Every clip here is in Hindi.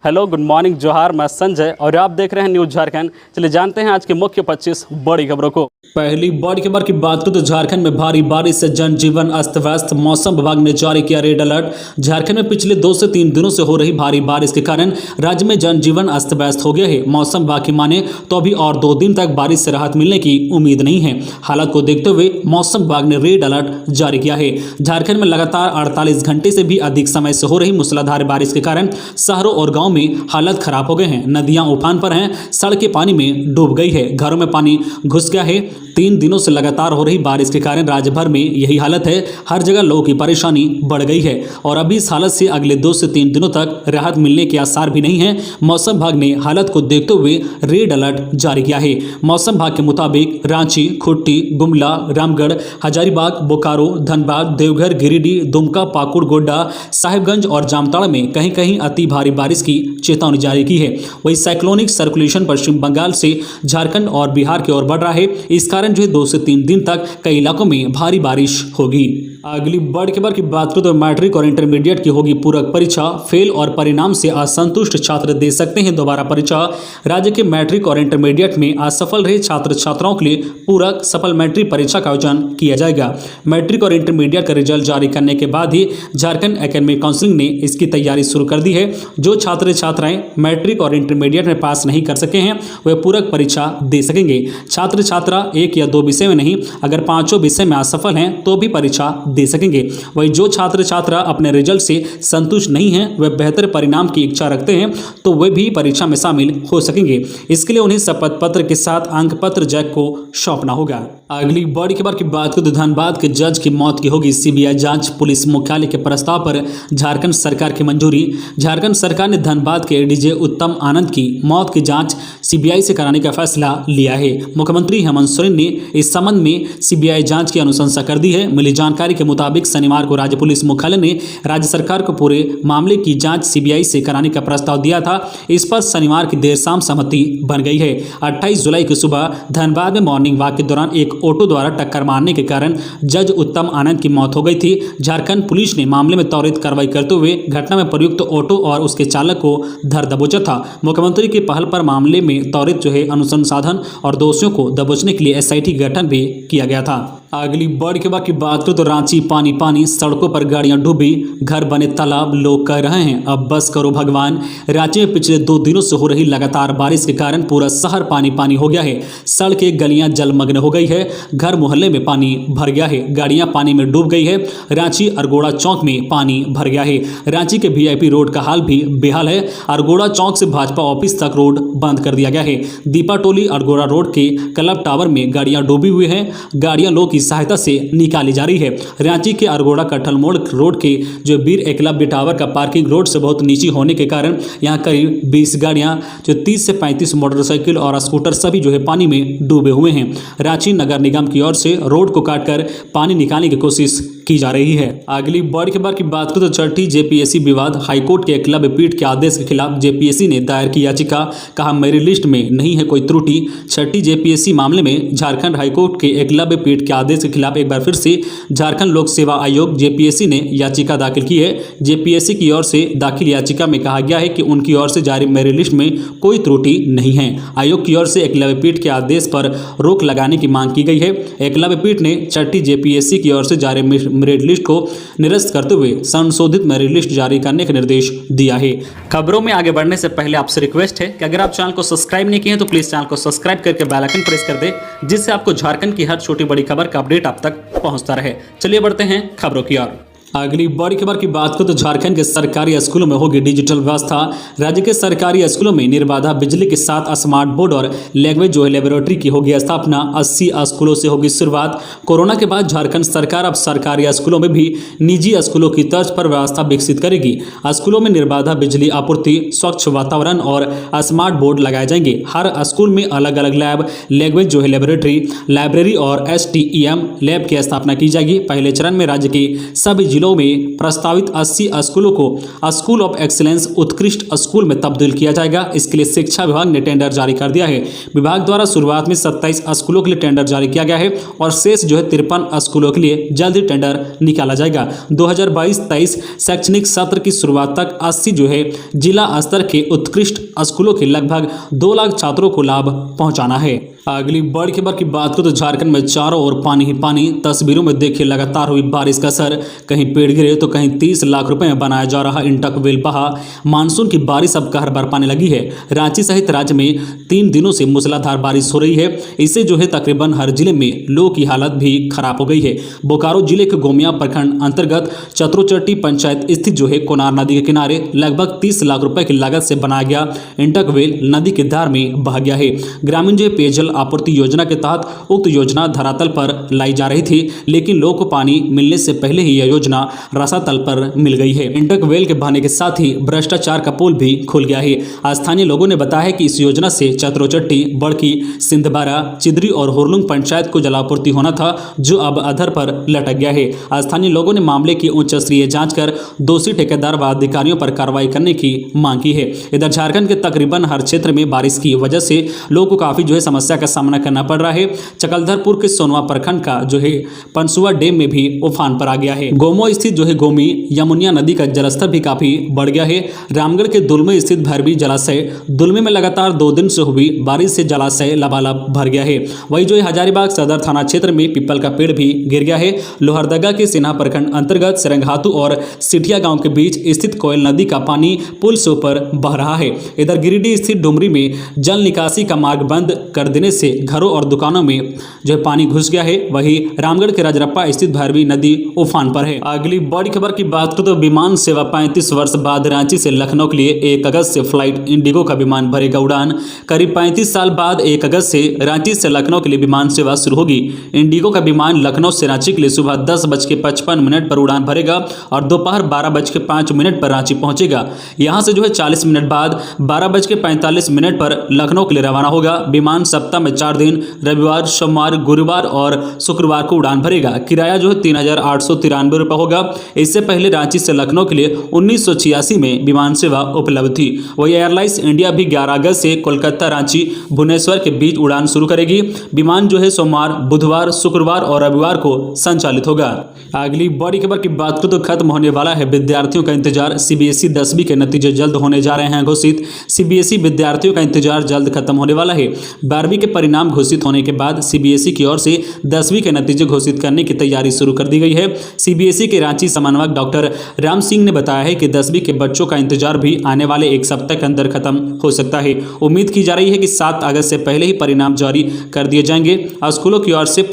हेलो, गुड मॉर्निंग, जोहार। मैं संजय और आप देख रहे हैं न्यूज़ झारखंड। चलिए जानते हैं आज के मुख्य 25 बड़ी खबरों को। पहली बड़ी खबर की बात करें तो झारखंड में भारी बारिश से जनजीवन अस्त व्यस्त। मौसम विभाग ने जारी किया रेड अलर्ट। झारखंड में पिछले 2 से 3 दिनों से हो रही भारी बारिश के कारण राज्य में जनजीवन अस्त व्यस्त हो गया है। मौसम विभाग की माने तो अभी और 2 दिन तक बारिश से राहत मिलने की उम्मीद नहीं है। हालात को देखते हुए मौसम विभाग ने रेड अलर्ट जारी किया है। झारखंड में लगातार 48 घंटे से भी अधिक समय से हो रही मूसलाधार बारिश के कारण शहरों और गाँव में हालत खराब हो गए हैं। नदियां उफान पर हैं, सड़कें पानी में डूब गई है, घरों में पानी घुस गया है। 3 दिनों से लगातार हो रही बारिश के कारण राज्य भर में यही हालत है। हर जगह लोगों की परेशानी बढ़ गई है और अभी इस हालत से अगले 2 से 3 दिनों तक राहत मिलने के आसार भी नहीं है। मौसम विभाग ने हालत को देखते हुए रेड अलर्ट जारी किया है। मौसम विभाग के मुताबिक रांची, खुट्टी, गुमला, रामगढ़, हजारीबाग, बोकारो, धनबाद, देवघर, गिरिडीह, दुमका, पाकुड़, गोड्डा, साहिबगंज और जामताड़ा में कहीं कहीं अति भारी बारिश की चेतावनी जारी की है। वही साइक्लोनिक सर्कुलेशन पश्चिम बंगाल से झारखंड और बिहार की ओर बढ़ रहा है। इस कारण जो है 2 से 3 दिन तक कई इलाकों में भारी बारिश होगी। अगली बड़ी खबर की बात करें तो मैट्रिक और इंटरमीडिएट की होगी पूरक परीक्षा। फेल और परिणाम से असंतुष्ट छात्र दे सकते हैं दोबारा परीक्षा। राज्य के मैट्रिक और इंटरमीडिएट में असफल रहे छात्र छात्राओं के लिए पूरक सप्लीमेंट्री परीक्षा का आयोजन किया जाएगा। मैट्रिक और इंटरमीडिएट का रिजल्ट जारी करने के बाद ही झारखंड एकेडमिक काउंसिल ने इसकी तैयारी शुरू कर दी है। जो छात्र छात्राएं मैट्रिक और इंटरमीडिएट में पास नहीं कर सके हैं वे पूरक परीक्षा दे सकेंगे। छात्र छात्रा 1 या 2 विषय में नहीं, अगर 5 विषय में असफल हैं तो भी परीक्षा दे सकेंगे। वही जो छात्र छात्रा अपने रिजल्ट से संतुष्ट नहीं हैं, वे बेहतर परिणाम की इच्छा रखते हैं तो वे भी परीक्षा में शामिल हो सकेंगे। इसके लिए उन्हें शपथ पत्र के साथ अंक पत्र जैक को सौंपना होगा। अगली बड़ी खबर की बात करें तो धनबाद के जज की मौत की होगी सीबीआई जांच। पुलिस मुख्यालय के प्रस्ताव पर झारखंड सरकार की मंजूरी। झारखंड सरकार ने धनबाद के डीजे उत्तम आनंद की मौत की जांच सीबीआई से कराने का फैसला लिया है। मुख्यमंत्री हेमंत सोरेन ने इस संबंध में सीबीआई जांच की अनुशंसा कर दी है। मिली जानकारी के मुताबिक शनिवार को राज्य पुलिस मुख्यालय ने राज्य सरकार को पूरे मामले की जांच सीबीआई से कराने का प्रस्ताव दिया था। इस पर शनिवार की देर शाम सहमति बन गई है। 28 जुलाई की सुबह धनबाद में मॉर्निंग वॉक के दौरान एक ऑटो द्वारा टक्कर मारने के कारण जज उत्तम आनंद की मौत हो गई थी। झारखंड पुलिस ने मामले में त्वरित कार्रवाई करते हुए घटना में प्रयुक्त ऑटो और उसके चालक को धर दबोचा था। मुख्यमंत्री की पहल पर मामले में त्वरित जो है अनुसंधान और दोषियों को दबोचने के लिए एसआईटी गठन भी किया गया था। अगली बड़ी खबर की बात करें तो रांची पानी पानी, सड़कों पर गाड़ियां डूबी, घर बने तालाब, लोग कह रहे हैं अब बस करो भगवान। रांची में पिछले 2 दिनों से हो रही लगातार बारिश के कारण पूरा शहर पानी पानी हो गया है। सड़कें गलियां जलमग्न हो गई है, घर मोहल्ले में पानी भर गया है, गाड़ियां पानी में डूब गई है। रांची अरगोड़ा चौक में पानी भर गया है। रांची के वीआईपी रोड का हाल भी बेहाल है। अरगोड़ा चौक से भाजपा ऑफिस तक रोड बंद कर दिया गया है। दीपा टोली अरगोड़ा रोड के क्लब टावर में गाड़ियां डूबी हुई हैं। गाड़ियां लोग की सहायता से निकाली जा रही है। रांची के अरगोड़ा कटहल मोड़ रोड के जो वीर एकलव्य टावर का पार्किंग रोड से बहुत नीचे होने के कारण यहां करीब 20 गाड़ियां जो 30 से 35 मोटरसाइकिल और स्कूटर सभी जो है पानी में डूबे हुए हैं। रांची नगर निगम की ओर से रोड को काटकर पानी निकालने की कोशिश की जा रही है। अगली बड़ी खबर की बात करें तो छठी जेपीएससी विवाद। हाईकोर्ट के एकलव्य पीठ के आदेश के खिलाफ जेपीएससी ने दायर की याचिका। कहा मेरी लिस्ट में नहीं है कोई त्रुटि। छठी जेपीएससी मामले में झारखंड हाईकोर्ट के एकलव्य पीठ के आदेश के खिलाफ एक बार फिर से झारखंड लोक सेवा आयोग जेपीएससी ने याचिका दाखिल की है। जेपीएससी की ओर से दाखिल याचिका में कहा गया है कि उनकी ओर से जारी मेरिट लिस्ट में कोई त्रुटि नहीं है। आयोग की ओर से एकलव्य पीठ के आदेश पर रोक लगाने की मांग की गई है। एकलव्य पीठ ने छठी जेपीएससी की ओर से जारी मेरिट लिस्ट को निरस्त करते हुए संशोधित मेरिट लिस्ट जारी करने का निर्देश दिया है। खबरों में आगे बढ़ने से पहले आपसे रिक्वेस्ट है कि अगर आप चैनल को सब्सक्राइब नहीं किए हैं तो प्लीज चैनल को सब्सक्राइब करके बेल आइकन प्रेस कर दे, जिससे आपको झारखंड की हर छोटी बड़ी खबर का अपडेट आप तक पहुंचता रहे। चलिए बढ़ते हैं खबरों की ओर। अगली बड़ी खबर की बात करें तो झारखंड के सरकारी स्कूलों में होगी डिजिटल व्यवस्था। राज्य के सरकारी स्कूलों में निर्बाधा बिजली के साथ स्मार्ट बोर्ड और लैंग्वेज जो है लेबोरेटरी की होगी स्थापना। 80 स्कूलों से होगी शुरुआत। कोरोना के बाद झारखंड सरकार अब सरकारी स्कूलों में भी निजी स्कूलों की तर्ज पर व्यवस्था विकसित करेगी। स्कूलों में निर्बाधा बिजली आपूर्ति, स्वच्छ वातावरण और स्मार्ट बोर्ड लगाए जाएंगे। हर स्कूल में अलग अलग लैब, लैंग्वेज जो है लेबोरेटरी, लाइब्रेरी और STEM लैब की स्थापना की जाएगी। पहले चरण में राज्य के सभी जिलों जिलों में प्रस्तावित 80 स्कूलों को स्कूल ऑफ एक्सीलेंस उत्कृष्ट स्कूल में तब्दील किया जाएगा। इसके लिए शिक्षा विभाग ने टेंडर जारी कर दिया है। विभाग द्वारा शुरुआत में 27 स्कूलों के लिए टेंडर जारी किया गया है और शेष जो है 53 स्कूलों के लिए जल्द ही टेंडर निकाला जाएगा। 2022-23 शैक्षणिक सत्र की शुरुआत तक 80 जो है जिला स्तर के उत्कृष्ट स्कूलों के लगभग 2 लाख छात्रों को लाभ पहुंचाना है। अगली बड़ी खबर की बात करें तो झारखंड में चारों ओर पानी ही पानी। तस्वीरों में देखिए लगातार हुई बारिश का असर, कहीं पेड़ गिरे तो कहीं 30 लाख रुपए में बनाया जा रहा इंटकवेल बहा। मानसून की बारिश अब कहर बरपाने लगी है। रांची सहित राज्य में 3 दिनों से मूसलाधार बारिश हो रही है। इससे जो है तकरीबन हर जिले में लोगों की हालत भी खराब हो गई है। बोकारो जिले के गोमिया प्रखंड अंतर्गत चतरोचट्टी पंचायत स्थित जो है कोनार नदी के किनारे लगभग 30 लाख रुपए की लागत से बनाया गया इंटकवेल नदी के धार में बह गया है। ग्रामीण जो पेयजल आपूर्ति योजना के तहत उक्त योजना धरातल पर लाई जा रही थी, लेकिन लोगों को पानी मिलने से पहले ही यह योजना रसातल पर मिल गई है। इंटकवेल के बहने के साथ ही भ्रष्टाचार का पोल भी खुल गया है। स्थानीय लोगों ने बताया कि इस योजना से चतरोचट्टी, बड़की, सिंधबारा, चिदरी और हुरलुंग पंचायत को जलापूर्ति होना था, जो अब अधर पर लटक गया है। स्थानीय लोगों ने मामले की उच्च स्तरीय जांच कर दोषी ठेकेदार व अधिकारियों पर कार्रवाई करने की मांग की है। इधर झारखंड के तकरीबन हर क्षेत्र में बारिश की वजह से लोगों को काफी जो है समस्या का सामना करना पड़ रहा है। चकलधरपुर के सोनवा प्रखंड का जो है पंसुआ डैम में भी उफान पर आ गया है। गोमो स्थित जो है गोमी यमुनिया नदी का जलस्तर भी काफी बढ़ गया है। रामगढ़ के दुलमे स्थित भैरवी जलाशय दुलमे में लगातार 2 दिन से हुई बारिश से जलाशय लबालब भर गया है। वही जो है हजारीबाग सदर थाना क्षेत्र में पीपल का पेड़ भी गिर गया है। लोहरदगा के सिन्हा प्रखंड अंतर्गत सरंगहातू और सिठिया गांव के बीच स्थित कोयल नदी का पानी पुल से ऊपर बह रहा है। इधर गिरिडीह स्थित डुमरी में जल निकासी का मार्ग बंद कर देने से घरों और दुकानों में जो है पानी घुस गया है। वहीं रामगढ़ के रजरप्पा स्थित भैरवी नदी उफान पर है। अगली बड़ी खबर की बात करें तो विमान सेवा 35 वर्ष बाद रांची से लखनऊ के लिए 1 अगस्त से फ्लाइट इंडिगो का विमान भरेगा उड़ान। करीब 35 साल बाद 1 अगस्त से रांची से लखनऊ के लिए विमान सेवा शुरू होगी। इंडिगो का विमान लखनऊ से रांची के लिए सुबह 10:55 पर उड़ान भरेगा और दोपहर 12:05 पर रांची पहुंचेगा। यहां से जो है 40 मिनट बाद 12:45 पर लखनऊ के लिए रवाना होगा। विमान सप्ताह में 4 दिन रविवार, सोमवार, गुरुवार और शुक्रवार को उड़ान भरेगा। किराया जो है 3,893 रुपये होगा। इससे पहले रांची से लखनऊ के लिए 1986 में विमान सेवा उपलब्ध थी। वही एयरलाइंस इंडिया भी 11 अगस्त से कोलकाता, रांची, भुवनेश्वर के बीच उड़ान शुरू करेगी। विमान जो है सोमवार, बुधवार, शुक्रवार और रविवार को संचालित होगा। अगली बड़ी खबर की बात करें तो खत्म होने वाला है विद्यार्थियों का इंतजार। सीबीएसई 10वीं के नतीजे जल्द होने जा रहे हैं घोषित। सीबीएसई विद्यार्थियों का इंतजार जल्द खत्म होने वाला है। 12वीं के परिणाम घोषित होने के बाद सीबीएसई की ओर से 10वीं के नतीजे घोषित करने की तैयारी शुरू कर दी गई है। सीबीएसई के रांची समन्वयक डॉक्टर राम सिंह ने बताया है कि 10वीं के बच्चों का इंतजार भी आने वाले 1 सप्ताह के अंदर खत्म हो सकता है। उम्मीद की जा रही है कि 7 अगस्त से पहले ही परिणाम जारी कर दिए जाएंगे। स्कूलों की ओर से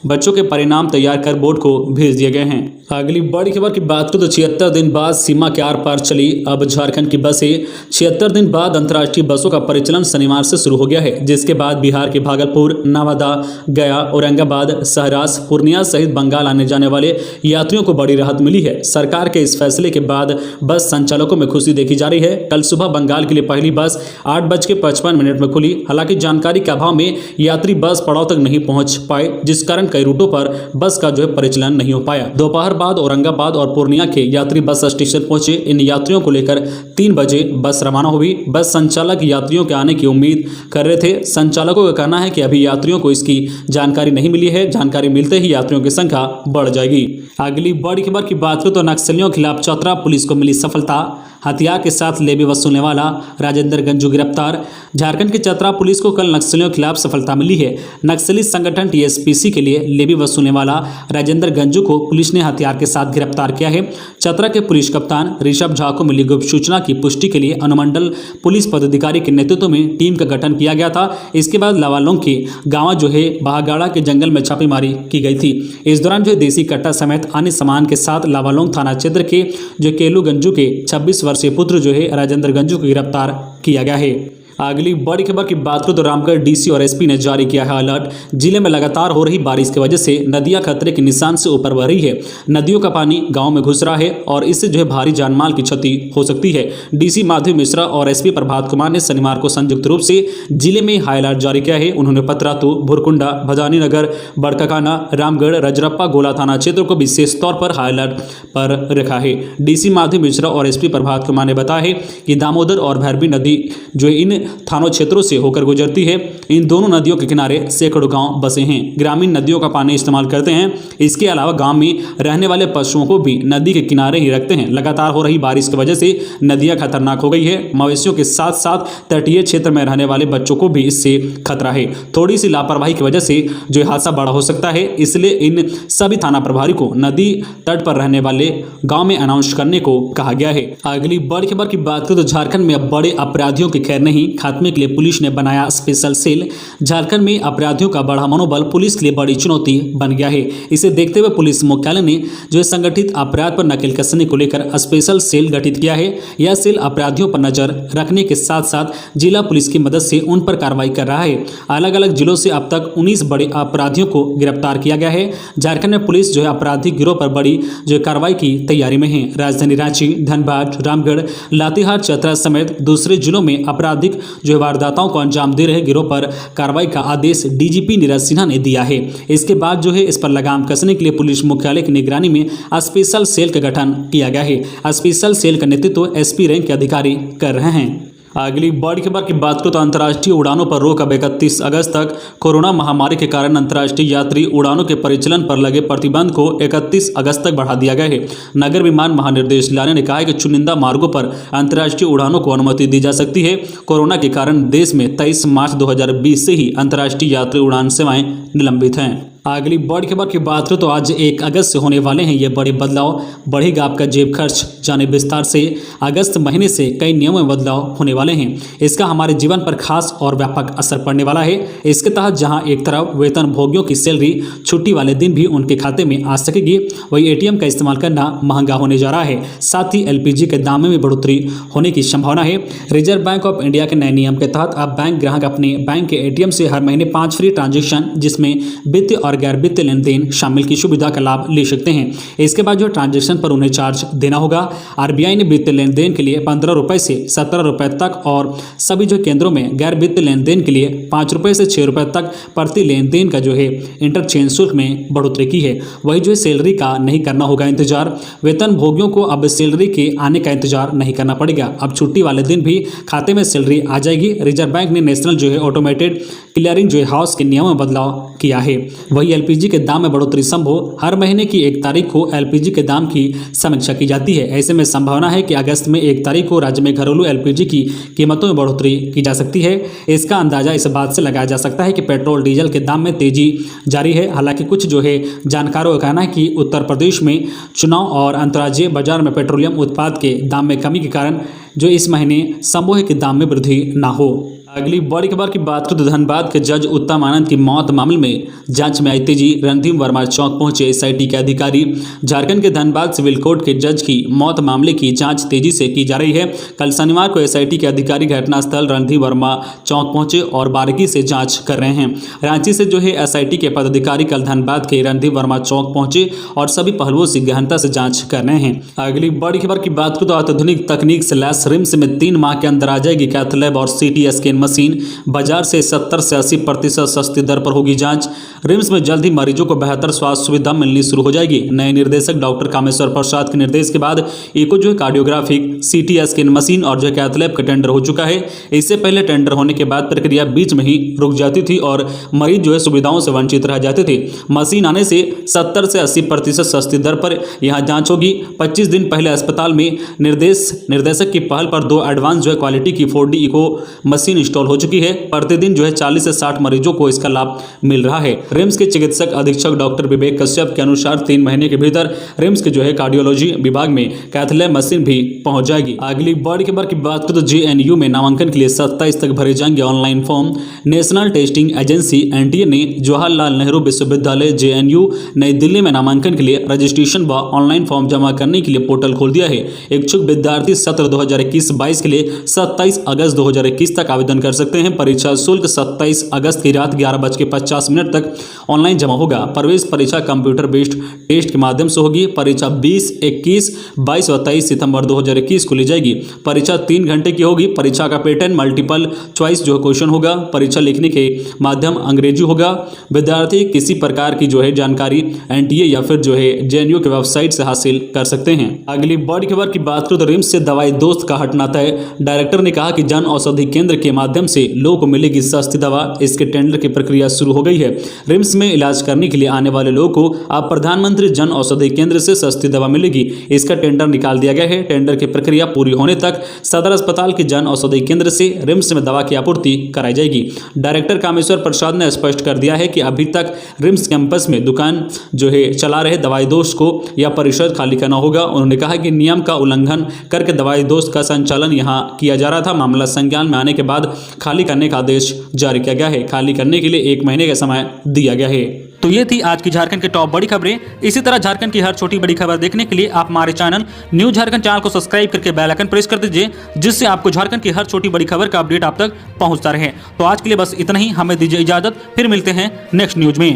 बच्चों के परिणाम तैयार कर बोर्ड को भेज दिए गए हैं। अगली बड़ी खबर की बात करें तो 76 दिन बाद सीमा के आर पार चली अब झारखंड की बसें। 76 दिन बाद अंतर्राष्ट्रीय बसों का परिचालन शनिवार से शुरू हो गया है, जिसके बाद बिहार के भागलपुर, नवादा, गया, औरंगाबाद, सहरास, पूर्णिया सहित बंगाल आने जाने वाले यात्रियों को बड़ी राहत मिली है। सरकार के इस फैसले के बाद बस संचालकों में खुशी देखी जा रही है। कल सुबह बंगाल के लिए पहली बस 8:55 में खुली। हालांकि जानकारी के अभाव में यात्री बस पड़ाव तक नहीं पहुंच पाए, जिस कारण कई रूटों पर बस का जो है परिचालन नहीं हो पाया। दोपहर बाद औरंगाबाद और पूर्णिया के यात्री बस स्टेशन पहुंचे। इन यात्रियों को लेकर 3 बजे बस रवाना हुई। बस संचालक यात्रियों के आने की उम्मीद कर रहे थे। संचालकों का कहना है कि अभी यात्रियों को इसकी जानकारी नहीं मिली है। जानकारी मिलते ही यात्रियों की संख्या बढ़ जाएगी। अगली बड़ी खबर की बात करें तो नक्सलियों के खिलाफ चतरा पुलिस को मिली सफलता। हथियार के साथ लेवी वसूलने वाला राजेंद्र गंजू गिरफ्तार। झारखंड की चतरा पुलिस को कल नक्सलियों के खिलाफ सफलता मिली है। नक्सली संगठन टीएसपीसी के लिए लेवी वसूलने वाला राजेंद्र गंजू को पुलिस ने हथियार के साथ गिरफ्तार किया है। चतरा के पुलिस कप्तान ऋषभ झा को मिली गुप्त सूचना की पुष्टि के लिए अनुमंडल पुलिस पदाधिकारी के नेतृत्व में टीम का गठन किया गया था। इसके बाद लावालोंग के गांव जो है बहागाड़ा के जंगल में छापेमारी की गई थी। इस दौरान जो देसी कट्टा समेत अन्य सामान के साथ लावालोंग थाना क्षेत्र के जो केलू गंजू के 26 वर्षीय पुत्र जो है राजेंद्र गंजू को गिरफ्तार किया गया है। अगली बड़ी खबर की बात करें तो रामगढ़ डीसी और एसपी ने जारी किया है अलर्ट। जिले में लगातार हो रही बारिश की वजह से नदियां खतरे के निशान से ऊपर बह रही है। नदियों का पानी गांव में घुस रहा है और इससे जो है भारी जानमाल की क्षति हो सकती है। डीसी माधव मिश्रा और एसपी प्रभात कुमार ने शनिवार को संयुक्त रूप से जिले में हाई अलर्ट जारी किया है। उन्होंने पतरातू, भुरकुंडा, भदानी नगर, बड़काकाना, रामगढ़, रजरप्पा, गोला थाना क्षेत्र को विशेष तौर पर हाई अलर्ट पर रखा है। डीसी माधव मिश्रा और एसपी प्रभात कुमार ने बताया है कि दामोदर और भैरवी नदी जो इन थानों क्षेत्रों से होकर गुजरती है। इन दोनों नदियों के किनारे सैकड़ों गांव बसे हैं। ग्रामीण नदियों का पानी इस्तेमाल करते हैं। इसके अलावा गांव में रहने वाले पशुओं को भी नदी के किनारे ही रखते हैं। लगातार हो रही बारिश की वजह से नदियां खतरनाक हो गई है। मवेशियों के साथ साथ तटीय क्षेत्र में रहने वाले बच्चों को भी इससे खतरा है। थोड़ी सी लापरवाही की वजह से जो हादसा बड़ा हो सकता है, इसलिए इन सभी थाना प्रभारी को नदी तट पर रहने वाले गांव में अनाउंस करने को कहा गया है। अगली बड़ी खबर की बात करें तो झारखंड में अब बड़े अपराधियों की खैर नहीं, खात्मे के लिए पुलिस ने बनाया स्पेशल सेल। झारखंड में अपराधियों का बढ़ा मनोबल पुलिस के लिए बड़ी चुनौती बन गया है। इसे देखते हुए पुलिस मुख्यालय ने जो है संगठित अपराध पर नकेल कसने को लेकर स्पेशल सेल गठित किया है। यह सेल अपराधियों पर नजर रखने के साथ साथ जिला पुलिस की मदद से उन पर कार्रवाई कर रहा है। अलग अलग जिलों से अब तक 19 बड़े अपराधियों को गिरफ्तार किया गया है। झारखंड में पुलिस जो है आपराधिक गिरोह पर बड़ी जो कार्रवाई की तैयारी में है। राजधानी रांची, धनबाद, रामगढ़, लातेहार, चतरा समेत दूसरे जिलों में आपराधिक जो वारदातों को अंजाम दे रहे गिरोह पर कार्रवाई का आदेश डीजीपी नीरज सिन्हा ने दिया है। इसके बाद जो है इस पर लगाम कसने के लिए पुलिस मुख्यालय की निगरानी में स्पेशल सेल का गठन किया गया है। स्पेशल सेल का नेतृत्व एसपी रैंक के अधिकारी कर रहे हैं। अगली बड़ी खबर की बात करें तो अंतर्राष्ट्रीय उड़ानों पर रोक अब 31 अगस्त तक। कोरोना महामारी के कारण अंतर्राष्ट्रीय यात्री उड़ानों के परिचालन पर लगे प्रतिबंध को 31 अगस्त तक बढ़ा दिया गया है। नगर विमान महानिदेशालय ने कहा है कि चुनिंदा मार्गों पर अंतर्राष्ट्रीय उड़ानों को अनुमति दी जा सकती है। कोरोना के कारण देश में 23 मार्च 2020 से ही अंतर्राष्ट्रीय यात्री उड़ान सेवाएं निलंबित हैं। अगली बड़ी खबर की बात करें तो आज 1 अगस्त से होने वाले हैं ये बड़े बदलाव। बढ़ेगा आपका जेब खर्च, जाने विस्तार से। अगस्त महीने से कई नियमों में बदलाव होने वाले हैं। इसका हमारे जीवन पर खास और व्यापक असर पड़ने वाला है। इसके तहत जहां एक तरफ वेतन भोगियों की सैलरी छुट्टी वाले दिन भी उनके खाते में आ सकेगी, वही एटीएम का इस्तेमाल करना महंगा होने जा रहा है। साथ ही एलपीजी के दाम में भी बढ़ोतरी होने की संभावना है। रिजर्व बैंक ऑफ इंडिया के नए नियम के तहत अब बैंक ग्राहक अपने बैंक के एटीएम से हर महीने 5 फ्री ट्रांजेक्शन, जिसमें वित्तीय और गैर वित्तीय लेन देन शामिल की सुविधा का लाभ ले सकते हैं। इसके बाद जो ट्रांजैक्शन पर उन्हें चार्ज देना होगा। आरबीआई ने वित्तीय लेन देन के लिए 15 रुपए से 17 रुपए तक और सभी जो केंद्रों में गैर वित्तीय लेन देन के लिए 5 रुपए से 6 रुपए तक प्रति लेन देन का जो है इंटरचेंज शुल्क में बढ़ोतरी की है। वही जो है सैलरी का नहीं करना होगा इंतजार। वेतन भोगियों को अब सैलरी के आने का इंतजार नहीं करना पड़ेगा। अब छुट्टी वाले दिन भी खाते में सैलरी आ जाएगी। रिजर्व बैंक ने नेशनल जो है ऑटोमेटेड क्लियरिंग जो है हाउस के नियमों में बदलाव किया है। वही एलपीजी के दाम में बढ़ोतरी संभव। हर महीने की 1 तारीख को एलपीजी के दाम की समीक्षा की जाती है। ऐसे में संभावना है कि अगस्त में 1 तारीख को राज्य में घरेलू एलपीजी की कीमतों में बढ़ोतरी की जा सकती है। इसका अंदाजा इस बात से लगाया जा सकता है कि पेट्रोल डीजल के दाम में तेजी जारी है। हालांकि कुछ जो है जानकारों का कहना है कि उत्तर प्रदेश में चुनाव और अंतर्राज्यीय बाजार में पेट्रोलियम उत्पाद के दाम में कमी के कारण जो इस महीने संभव है कि दाम में वृद्धि ना हो। अगली बड़ी खबर की बात करें तो धनबाद के जज उत्तम आनंद की मौत मामले में जांच में आई तेजी। रणधीर वर्मा चौक पहुंचे एसआईटी के अधिकारी। झारखंड के धनबाद सिविल कोर्ट के जज की मौत मामले की जांच तेजी से की जा रही है। कल शनिवार को एसआईटी के अधिकारी घटनास्थल रणधीर वर्मा चौक पहुंचे और बारीकी से जाँच कर रहे हैं। रांची से जो है एसआईटी के पदाधिकारी कल धनबाद के रणधीर वर्मा चौक पहुंचे और सभी पहलुओं से गहनता से जाँच कर रहे हैं। अगली बड़ी खबर की बात करें तो आधुनिक तकनीक से लैस रिम्स में 3 माह के अंदर आ जाएगी कैथ लैब और सीटी स्कैन मशीन। बाजार से 70 से 80% सस्ती दर पर होगी जांच। रिम्स में जल्द ही मरीजों को बेहतर स्वास्थ्य सुविधा मिलनी शुरू हो जाएगी। नए निर्देशक डॉक्टर कामेश्वर प्रसाद के निर्देश के बाद इको जो है कार्डियोग्राफिक, सीटी स्कैन मशीन और जो कैथ लैब का टेंडर हो चुका है। इससे पहले टेंडर होने के बाद प्रक्रिया बीच में ही रुक जाती थी और मरीज जो है सुविधाओं से वंचित रह जाते थे। मशीन आने से 70 से 80% सस्ती दर पर यहां जांच होगी। 25 दिन पहले अस्पताल में निर्देशक की पहल पर 2 एडवांस जो है क्वालिटी की 4D इको मशीन इंस्टॉल हो चुकी है। प्रतिदिन जो है 40 से 60 मरीजों को इसका लाभ मिल रहा है। रिम्स के चिकित्सक अधीक्षक डॉक्टर विवेक कश्यप के अनुसार 3 महीने के भीतर रिम्स के जो है कार्डियोलॉजी विभाग में कैथ लैब मशीन भी पहुंच जाएगी। अगली बड़ी खबर की बात करें तो जेएनयू में नामांकन के लिए 27 तक भरे जाएंगे online form. National testing agency NTA ने जवाहरलाल नेहरू विश्वविद्यालय जेएनयू नई दिल्ली में नामांकन के लिए रजिस्ट्रेशन व ऑनलाइन फॉर्म जमा करने के लिए पोर्टल खोल दिया है। इच्छुक विद्यार्थी सत्र 2021-22 के लिए 27 अगस्त 2021 तक आवेदन आवेदन कर सकते हैं। परीक्षा शुल्क 27 अगस्त की रात 11:50 तक ऑनलाइन जमा होगा। प्रवेश परीक्षा कंप्यूटर बेस्ड टेस्ट के माध्यम से होगी। परीक्षा 20, 21, 22 व 23 सितंबर 2021 को ली जाएगी। परीक्षा 3 घंटे की होगी। परीक्षा का पैटर्न मल्टीपल चॉइस क्वेश्चन होगा। परीक्षा लिखने के माध्यम अंग्रेजी होगा। विद्यार्थी किसी प्रकार की जानकारी एनटीए या फिर जेएनयू की वेबसाइट से हासिल कर सकते हैं। अगली बड़ी खबर की बात करूं तो रिम्स से दवाई दोस्त का हटना तय। डायरेक्टर ने कहा कि जन औषधि केंद्र के माध्यम से लोगों को मिलेगी सस्ती दवा। इसके टेंडर की प्रक्रिया शुरू हो गई है। रिम्स में इलाज करने के लिए आने वाले लोगों को अब प्रधानमंत्री जन औषधि केंद्र से सस्ती दवा मिलेगी। इसका टेंडर निकाल दिया गया है। टेंडर की प्रक्रिया पूरी होने तक सदर अस्पताल के जन औषधि केंद्र से रिम्स में दवा की आपूर्ति कराई जाएगी। डायरेक्टर कामेश्वर प्रसाद ने स्पष्ट कर दिया है कि अभी तक रिम्स कैंपस में दुकान चला रहे दवाई दोस्त को यह परिषद खाली करना होगा। उन्होंने कहा कि नियम का उल्लंघन करके दवाई दोस्त का संचालन यहां किया जा रहा था। मामला संज्ञान में आने के बाद खाली करने का आदेश जारी किया गया है। खाली करने के लिए 1 महीने का समय दिया गया है। तो ये थी आज की झारखंड की टॉप बड़ी खबरें। इसी तरह झारखंड की हर छोटी बड़ी खबर देखने के लिए आप हमारे चैनल न्यूज झारखंड चैनल को सब्सक्राइब करके बेल आइकन प्रेस कर दीजिए, जिससे आपको झारखंड की हर छोटी बड़ी खबर का अपडेट आप तक पहुंचता रहे। तो आज के लिए बस इतना ही। हमें दीजिए इजाजत, फिर मिलते हैं नेक्स्ट न्यूज में।